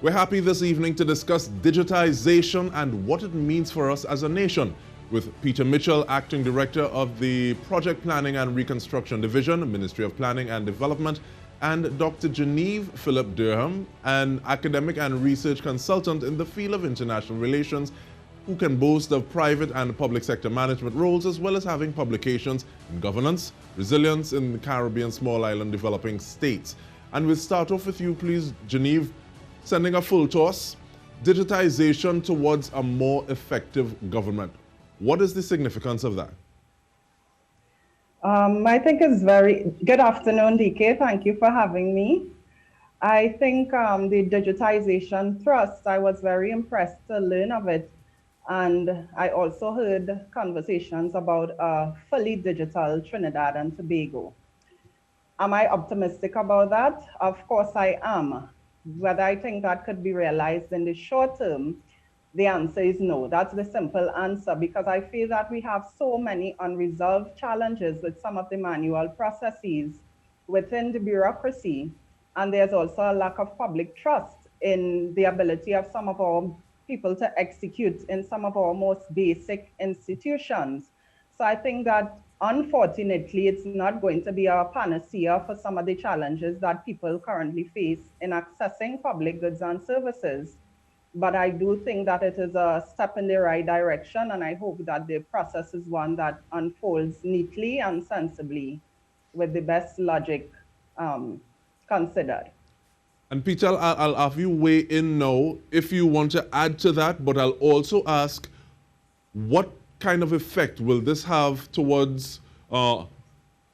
We're happy this evening to discuss digitization and what it means for us as a nation with Peter Mitchell, Acting Director of the Project Planning and Reconstruction Division, Ministry of Planning and Development, and Dr. Genève Phillip-Durham, an academic and research consultant in the field of international relations, who can boast of private and public sector management roles, as well as having publications in governance, resilience in the Caribbean, small island developing states. And we'll start off with you, please, Genève, sending a full toss, digitization towards a more effective government. What is the significance of that? I think it's very good afternoon, DK. Thank you for having me. I think the digitization thrust, I was very impressed to learn of it. And I also heard conversations about a fully digital Trinidad and Tobago. Am I optimistic about that? Of course I am. Whether I think that could be realized in the short term, the answer is no. That's the simple answer, because I feel that we have so many unresolved challenges with some of the manual processes within the bureaucracy. And there's also a lack of public trust in the ability of some of our people to execute in some of our most basic institutions. So I think that unfortunately, it's not going to be a panacea for some of the challenges that people currently face in accessing public goods and services. But I do think that it is a step in the right direction, and I hope that the process is one that unfolds neatly and sensibly with the best logic considered. And Peter, I'll have you weigh in now if you want to add to that, but I'll also ask, what kind of effect will this have towards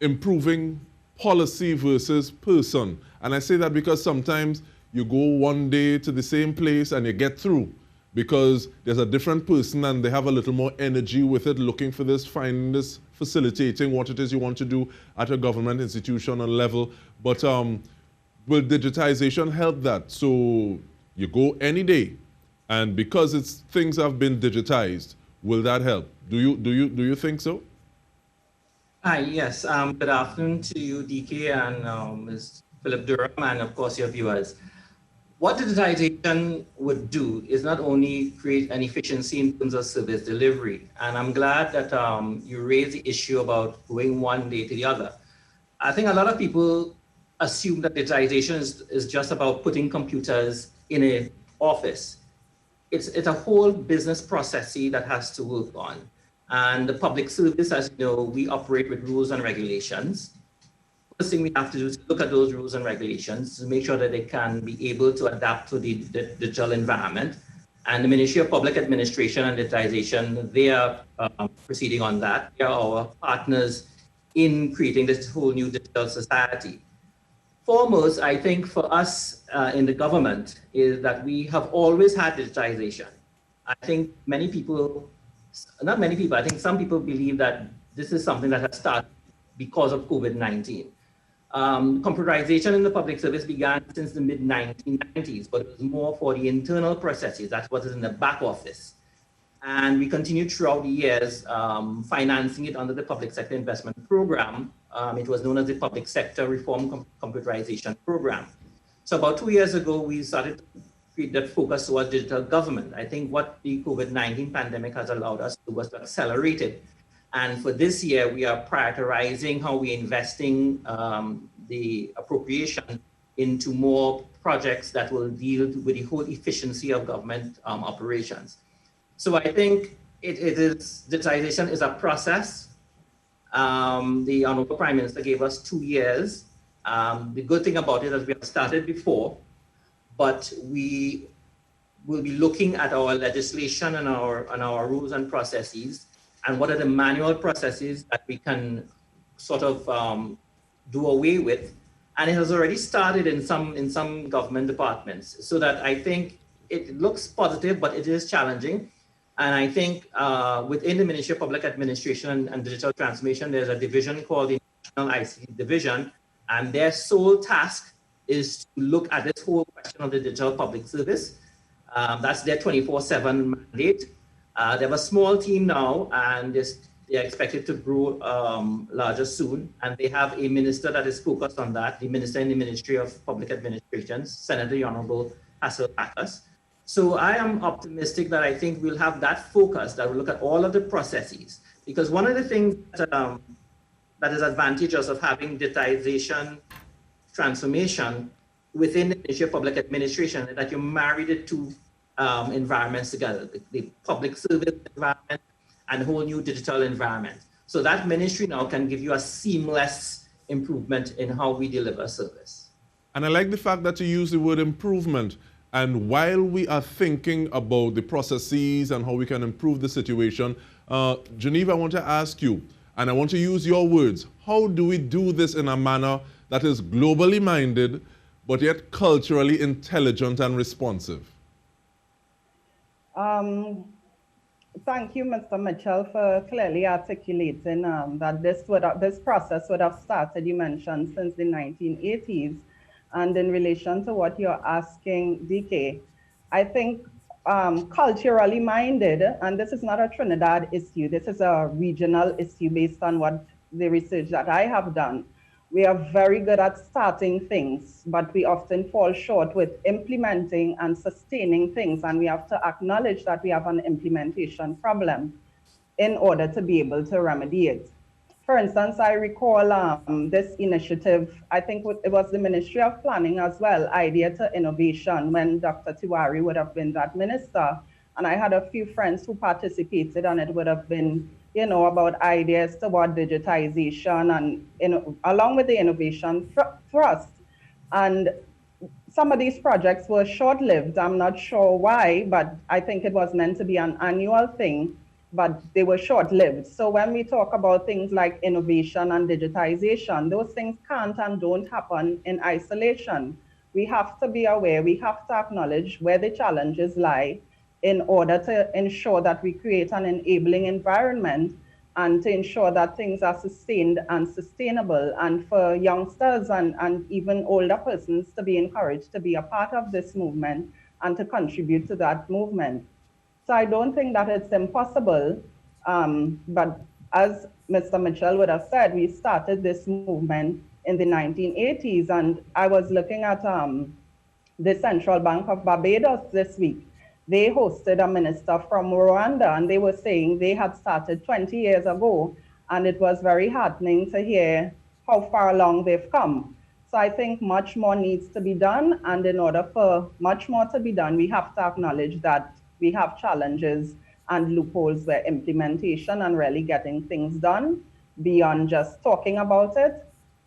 improving policy versus person? And I say that because sometimes you go one day to the same place and you get through because there's a different person and they have a little more energy with it, looking for this, finding this, facilitating what it is you want to do at a government institution or level. But will digitization help that? So you go any day, and because things have been digitized, will that help? Do you think so? Hi, yes. Good afternoon to you, DK, and Ms. Phillip-Durham, and of course your viewers. What digitization would do is not only create an efficiency in terms of service delivery, and I'm glad that you raised the issue about going one day to the other. I think a lot of people assume that digitization is just about putting computers in an office. It's a whole business process that has to work on. And the public service, as you know, we operate with rules and regulations. First thing we have to do is look at those rules and regulations to make sure that they can be able to adapt to the digital environment. And the Ministry of Public Administration and Digitization, they are proceeding on that. They are our partners in creating this whole new digital society. Foremost, I think for us in the government is that we have always had digitization. I think many people, not many people, I think some people believe that this is something that has started because of COVID-19. Computerization in the public service began since the mid-1990s, but it was more for the internal processes. That's what is in the back office. And we continued throughout the years financing it under the Public Sector Investment Program. It was known as the Public Sector Reform Computerization Program. So about 2 years ago, we started to create that focus towards digital government. I think what the COVID-19 pandemic has allowed us to do was to accelerate it. And for this year, we are prioritizing how we're investing the appropriation into more projects that will deal with the whole efficiency of government operations. So I think digitization is a process. The Honorable Prime Minister gave us 2 years. The good thing about it is we have started before, but we will be looking at our legislation and our rules and processes, and what are the manual processes that we can sort of do away with. And it has already started in some government departments, so that I think it looks positive, but it is challenging. And I think within the Ministry of Public Administration and Digital Transformation, there's a division called the National ICT Division, and their sole task is to look at this whole question of the digital public service. That's their 24/7 mandate. They have a small team now, and they're expected to grow larger soon. And they have a minister that is focused on that, the minister in the Ministry of Public Administration, Senator the Honorable hassle at us. So I am optimistic that I think we'll have that focus, that we'll look at all of the processes. Because one of the things that is advantageous of having digitization transformation within the Ministry of Public Administration is that you marry the two environments together, the public service environment and a whole new digital environment. So that ministry now can give you a seamless improvement in how we deliver service. And I like the fact that you use the word improvement. And while we are thinking about the processes and how we can improve the situation, Genève, I want to ask you, and I want to use your words, how do we do this in a manner that is globally minded, but yet culturally intelligent and responsive? Thank you, Mr. Mitchell, for clearly articulating that this process would have started, you mentioned, since the 1980s. And in relation to what you're asking, DK, I think culturally minded, and this is not a Trinidad issue, this is a regional issue based on what the research that I have done. We are very good at starting things, but we often fall short with implementing and sustaining things, and we have to acknowledge that we have an implementation problem in order to be able to remedy it. For instance, I recall this initiative, I think it was the Ministry of Planning as well, Idea to Innovation, when Dr. Tiwari would have been that minister. And I had a few friends who participated, and it would have been, you know, about ideas toward digitization and along with the innovation thrust. And some of these projects were short-lived. I'm not sure why, but I think it was meant to be an annual thing, but they were short-lived. So when we talk about things like innovation and digitization, those things can't and don't happen in isolation. We have to be aware, we have to acknowledge where the challenges lie in order to ensure that we create an enabling environment and to ensure that things are sustained and sustainable, and for youngsters and even older persons to be encouraged to be a part of this movement and to contribute to that movement. So I don't think that it's impossible, but as Mr. Mitchell would have said, we started this movement in the 1980s, and I was looking at the Central Bank of Barbados this week. They hosted a minister from Rwanda, and they were saying they had started 20 years ago, and it was very heartening to hear how far along they've come. So I think much more needs to be done, and in order for much more to be done, we have to acknowledge that we have challenges and loopholes where implementation and really getting things done beyond just talking about it,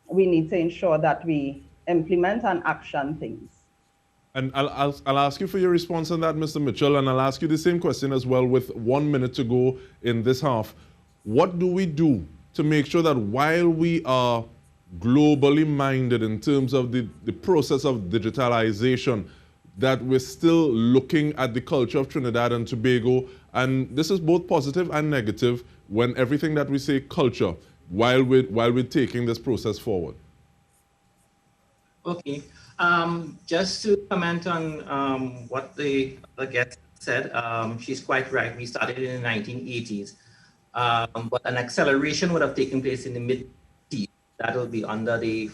we need to ensure that we implement and action things. And I'll ask you for your response on that, Mr. Mitchell, and I'll ask you the same question as well with 1 minute to go in this half. What do we do to make sure that while we are globally minded in terms of the process of digitalization, that we're still looking at the culture of Trinidad and Tobago, and this is both positive and negative when everything that we say culture, while we're taking this process forward? Okay, just to comment on what the guest said, she's quite right. We started in the 1980s, but an acceleration would have taken place in the mid-80s. That will be under the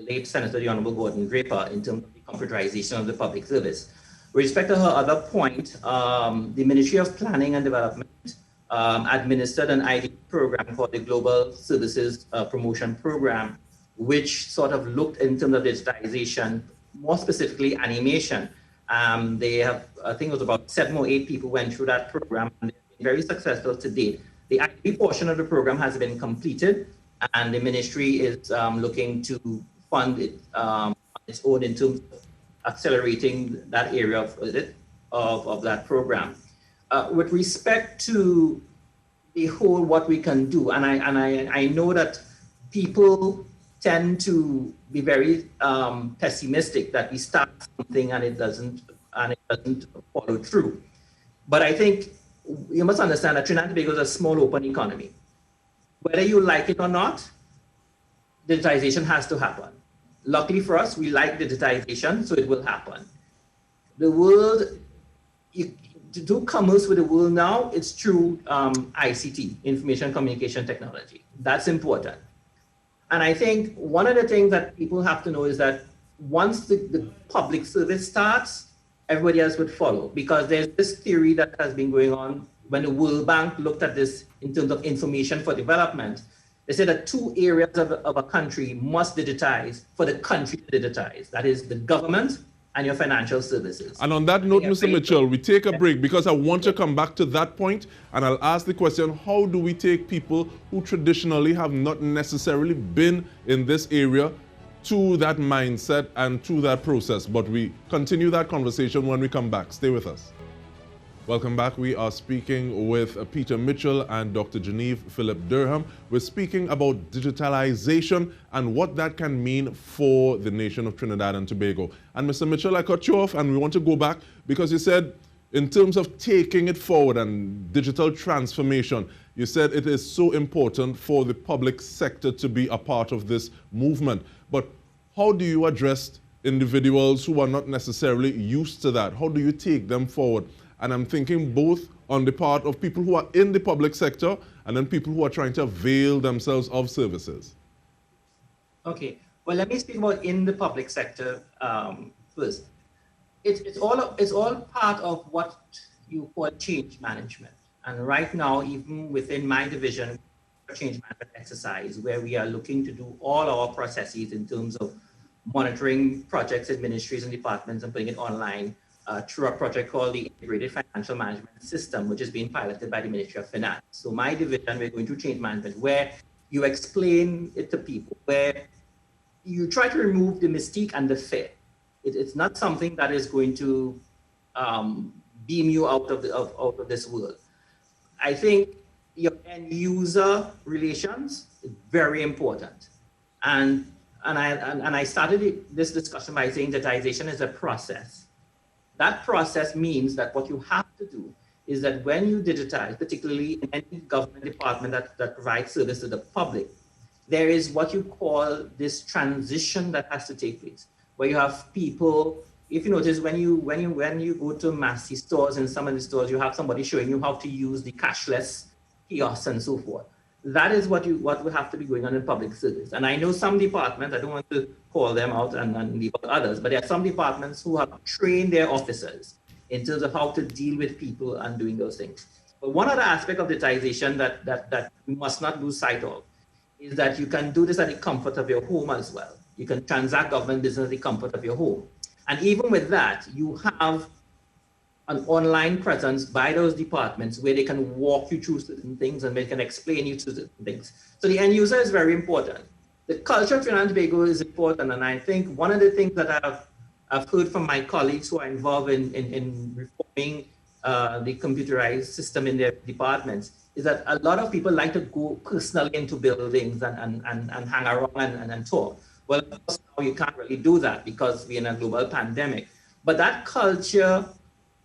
late Senator, the Honorable Gordon Draper, in terms of the computerization of the public service. With respect to her other point, the Ministry of Planning and Development administered an ID program called the Global Services Promotion Program, which sort of looked in terms of digitization, more specifically animation. They have, I think it was about 7 or 8 people went through that program, and they've been very successful to date. The ID portion of the program has been completed, and the ministry is looking to fund it on its own in terms of accelerating that area of that program. With respect to the whole what we can do, and I know that people tend to be very pessimistic that we start something and it doesn't follow through. But I think you must understand that Trinidad and Tobago is a small open economy. Whether you like it or not, digitization has to happen. Luckily for us, we like digitization, so it will happen. The world, to do commerce with the world now, it's through ICT, information communication technology. That's important. And I think one of the things that people have to know is that once the public service starts, everybody else would follow. Because there's this theory that has been going on when the World Bank looked at this in terms of information for development. They said that 2 areas of a country must digitize for the country to digitize. That is the government and your financial services. And on that note, Mr. Mitchell, we take a break because I want to come back to that point, and I'll ask the question, how do we take people who traditionally have not necessarily been in this area to that mindset and to that process? But we continue that conversation when we come back. Stay with us. Welcome back. We are speaking with Peter Mitchell and Dr. Genève Phillip-Durham. We're speaking about digitalization and what that can mean for the nation of Trinidad and Tobago. And Mr. Mitchell, I cut you off and we want to go back because you said in terms of taking it forward and digital transformation, you said it is so important for the public sector to be a part of this movement. But how do you address individuals who are not necessarily used to that? How do you take them forward? And I'm thinking both on the part of people who are in the public sector and then people who are trying to avail themselves of services. Okay, well, let me speak about in the public sector first. It's all part of what you call change management. And right now, even within my division, change management exercise, where we are looking to do all our processes in terms of monitoring projects, ministries, and departments and putting it online. Through a project called the Integrated Financial Management System, which is being piloted by the Ministry of Finance. So my division, we're going through change management, where you explain it to people, where you try to remove the mystique and the fear. It's not something that is going to beam you out of this world. I think your end user relations is very important. And I started this discussion by saying digitization is a process. That process means that what you have to do is that when you digitize, particularly in any government department that provides service to the public, there is what you call this transition that has to take place, where you have people. If you notice, when you go to Massy stores, in some of the stores, you have somebody showing you how to use the cashless kiosks and so forth. That is what will have to be going on in public service. And I know some departments, I don't want to call them out and leave out others, but there are some departments who have trained their officers in terms of how to deal with people and doing those things. But one other aspect of digitization that we must not lose sight of is that you can do this at the comfort of your home as well. You can transact government business at the comfort of your home. And even with that, you have an online presence by those departments where they can walk you through certain things and they can explain you to certain things. So the end user is very important. The culture of Trinidad and Tobago is important, and I think one of the things that I've heard from my colleagues who are involved in reforming the computerized system in their departments is that a lot of people like to go personally into buildings and hang around and talk. Well, of course, now you can't really do that because we're in a global pandemic. But that culture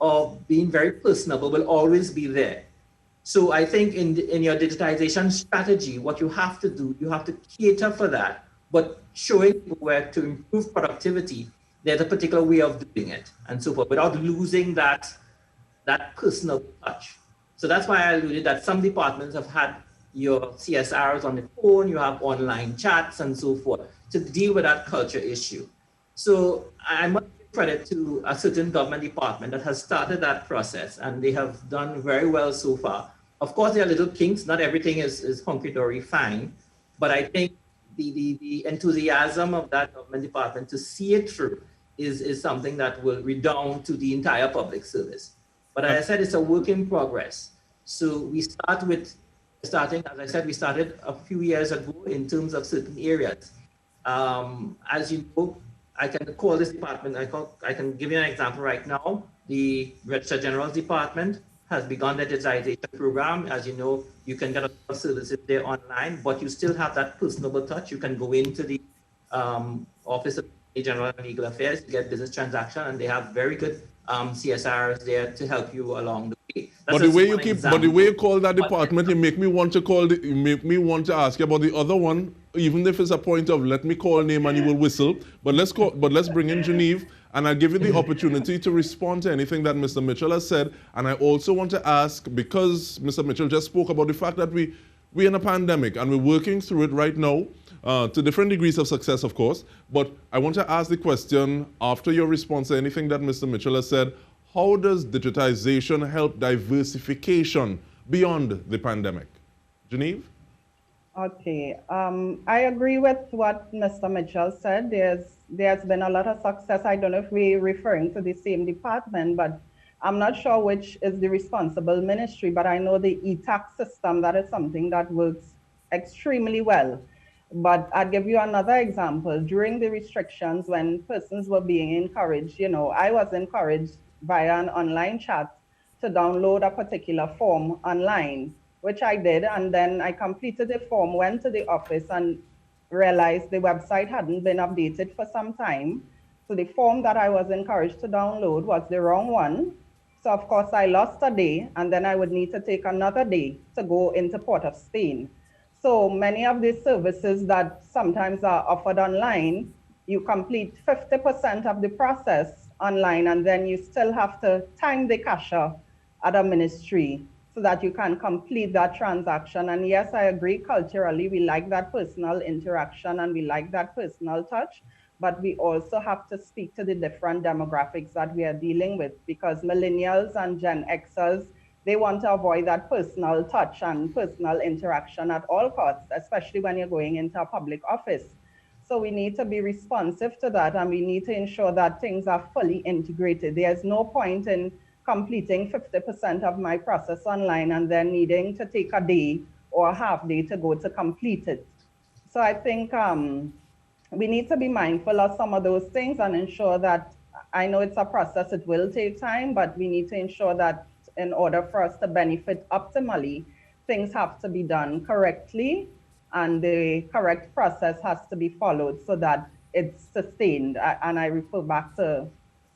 of being very personable will always be there. So I think in your digitization strategy, what you have to do, you have to cater for that, but showing where to improve productivity, there's a particular way of doing it and so forth, without losing that personal touch. So that's why I alluded that some departments have had your CSRs on the phone, you have online chats and so forth to deal with that culture issue. So I must give credit to a certain government department that has started that process, and they have done very well so far. Of course, there are little kinks, not everything is hunky-dory fine, but I think the enthusiasm of that government department to see it through is something that will redound to the entire public service. But as I said, it's a work in progress. So we start with starting, as I said, we started a few years ago in terms of certain areas. As you know, I can call this department, I can give you an example right now. The Registrar General's Department has begun the digitization program. As you know, you can get a lot of services there online, but you still have that personable touch. You can go into the Office of General and Legal Affairs to get business transaction, and they have very good CSRs there to help you along the way. But the way you call that department, you make me want to ask you about the other one, even if it's a point of let me call name and you will whistle. But let's bring in Genève, and I'll give you the opportunity to respond to anything that Mr. Mitchell has said. And I also want to ask, because Mr. Mitchell just spoke about the fact that we we're in a pandemic and we're working through it right now to different degrees of success, of course. But I want to ask the question, after your response to anything that Mr. Mitchell has said, how does digitization help diversification beyond the pandemic? Genève? Okay, I agree with what Mr. Mitchell said. There's been a lot of success. I don't know if we're referring to the same department, but I'm not sure which is the responsible ministry, but I know the e-tax system, that is something that works extremely well. But I'll give you another example. During the restrictions, when persons were being encouraged, I was encouraged via an online chat to download a particular form online, which I did. And then I completed the form, went to the office and realized the website hadn't been updated for some time. So the form that I was encouraged to download was the wrong one. So of course I lost a day, and then I would need to take another day to go into Port of Spain. So many of these services that sometimes are offered online, you complete 50% of the process online, and then you still have to time the cashier at a ministry so that you can complete that transaction. And yes, I agree, culturally, we like that personal interaction and we like that personal touch, but we also have to speak to the different demographics that we are dealing with, because millennials and Gen Xers, they want to avoid that personal touch and personal interaction at all costs, especially when you're going into a public office. So we need to be responsive to that, and we need to ensure that things are fully integrated. There's no point in completing 50% of my process online and then needing to take a day or a half day to go to complete it. So I think we need to be mindful of some of those things and ensure that, I know it's a process, it will take time, but we need to ensure that in order for us to benefit optimally, things have to be done correctly and the correct process has to be followed so that it's sustained. And I refer back to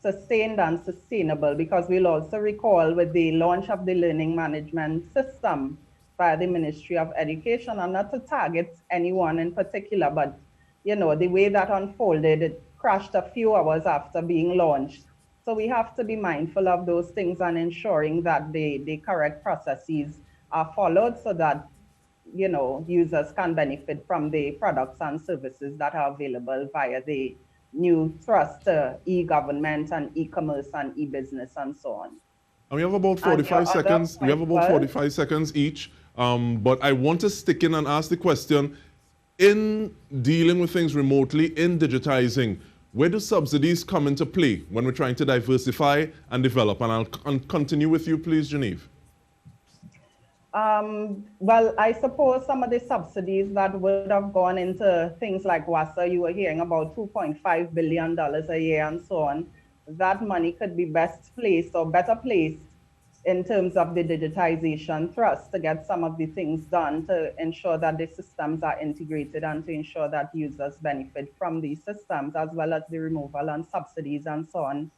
sustained and sustainable, because we'll also recall with the launch of the learning management system by the Ministry of Education, and not to target anyone in particular, but the way that unfolded, it crashed a few hours after being launched. So we have to be mindful of those things and ensuring that the correct processes are followed so that users can benefit from the products and services that are available via the new thrust to e-government and e-commerce and e-business and so on. And we have about 45 seconds. We have about 45 seconds each. But I want to stick in and ask the question, in dealing with things remotely, in digitizing, where do subsidies come into play when we're trying to diversify and develop? And I'll continue with you, please, Genève. Well, I suppose some of the subsidies that would have gone into things like WASA, you were hearing about $2.5 billion a year and so on. That money could be best placed or better placed in terms of the digitization thrust to get some of the things done to ensure that the systems are integrated and to ensure that users benefit from these systems, as well as the removal and subsidies and so on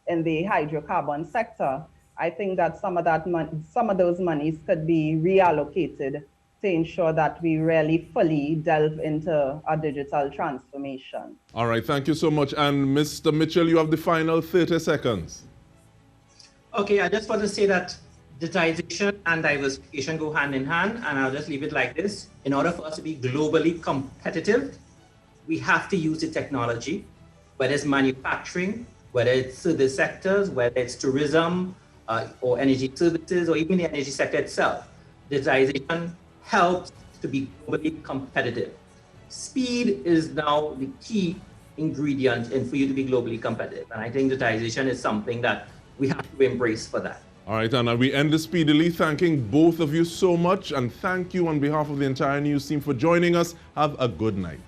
in the hydrocarbon sector. I think that some of those monies could be reallocated to ensure that we really fully delve into a digital transformation. All right, thank you so much. And Mr. Mitchell, you have the final 30 seconds. Okay, I just want to say that digitization and diversification go hand in hand, and I'll just leave it like this. In order for us to be globally competitive, we have to use the technology, whether it's manufacturing, whether it's service sectors, whether it's tourism, or energy services, or even the energy sector itself. Digitization helps to be globally competitive. Speed is now the key ingredient for you to be globally competitive. And I think digitization is something that we have to embrace for that. All right, and we end this speedily, thanking both of you so much. And thank you on behalf of the entire news team for joining us. Have a good night.